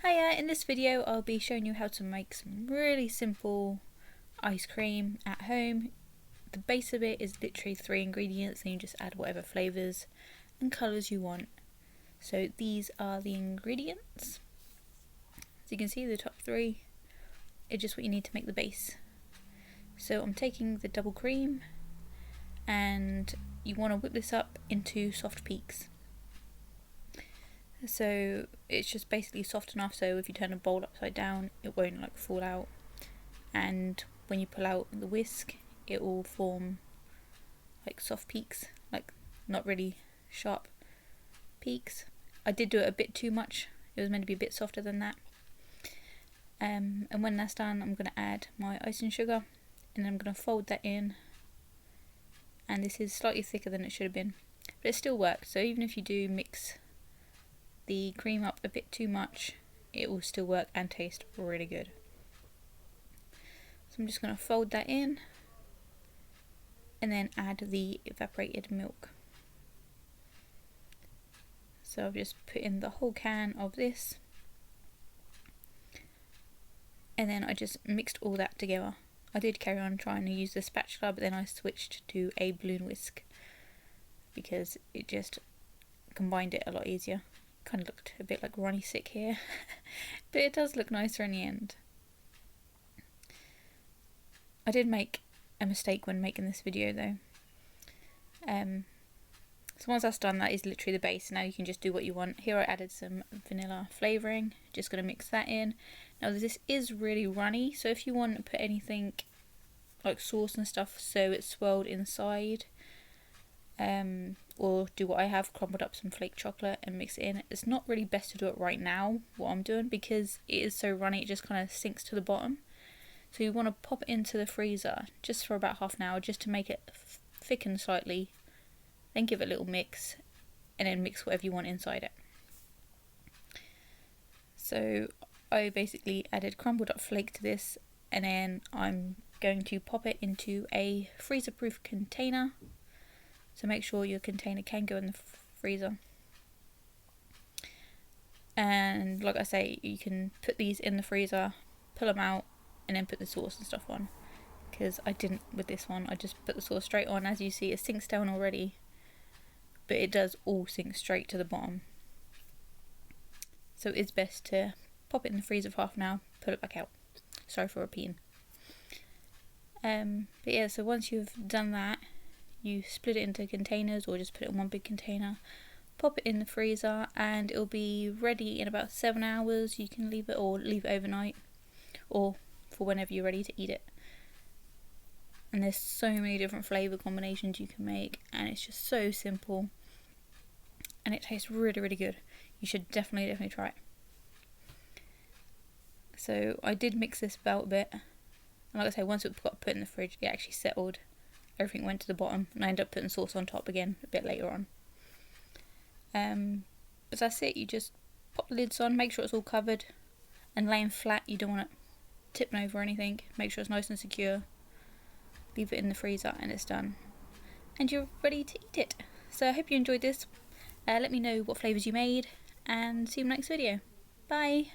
Hiya, in this video I'll be showing you how to make some really simple ice cream at home. The base of it is literally 3 ingredients and you just add whatever flavours and colours you want. So these are the ingredients. As you can see, the top 3 are just what you need to make the base. So I'm taking the double cream and you want to whip this up into soft peaks. So it's just basically soft enough so if you turn a bowl upside down it won't like fall out, and when you pull out the whisk it will form like soft peaks, like not really sharp peaks. I did do it a bit too much, it was meant to be a bit softer than that. And when that's done I'm going to add my icing sugar and then I'm going to fold that in, and this is slightly thicker than it should have been but it still works, so even if you do mix the cream up a bit too much it will still work and taste really good. So I'm just going to fold that in and then add the evaporated milk. So I've just put in the whole can of this and then I just mixed all that together. I did carry on trying to use the spatula but then I switched to a balloon whisk because it just combined it a lot easier. Kind of looked a bit like Ronnie sick here but it does look nicer in the end. I did make a mistake when making this video though. So once that's done, that is literally the base. Now you can just do what you want. Here I added some vanilla flavouring, just going to mix that in. Now this is really runny, so if you want to put anything like sauce and stuff so it's swirled inside, or do what I have, crumbled up some flake chocolate and mix it in. It's not really best to do it right now, what I'm doing, because it is so runny it just kind of sinks to the bottom. So you want to pop it into the freezer just for about half an hour just to make it thicken slightly, then give it a little mix and then mix whatever you want inside it. So I basically added crumbled up flake to this and then I'm going to pop it into a freezer proof container. So make sure your container can go in the freezer. And like I say, you can put these in the freezer, pull them out, and then put the sauce and stuff on. Because I didn't with this one, I just put the sauce straight on. As you see, it sinks down already, but it does all sink straight to the bottom. So it's best to pop it in the freezer for half an hour, pull it back out. Sorry for repeating. But yeah, so once you've done that, you split it into containers or just put it in one big container, pop it in the freezer and it'll be ready in about 7 hours. You can leave it or leave it overnight or for whenever you're ready to eat it. And there's so many different flavour combinations you can make and it's just so simple and it tastes really, really good. You should definitely try it. So I did mix this about a bit, and like I say, once it got put in the fridge it actually settled. Everything went to the bottom and I ended up putting sauce on top again a bit later on. But that's it. You just pop the lids on, make sure it's all covered and laying flat. You don't want it tipping over or anything. Make sure it's nice and secure. Leave it in the freezer and it's done. And you're ready to eat it. So I hope you enjoyed this. Let me know what flavours you made and see you in the next video. Bye!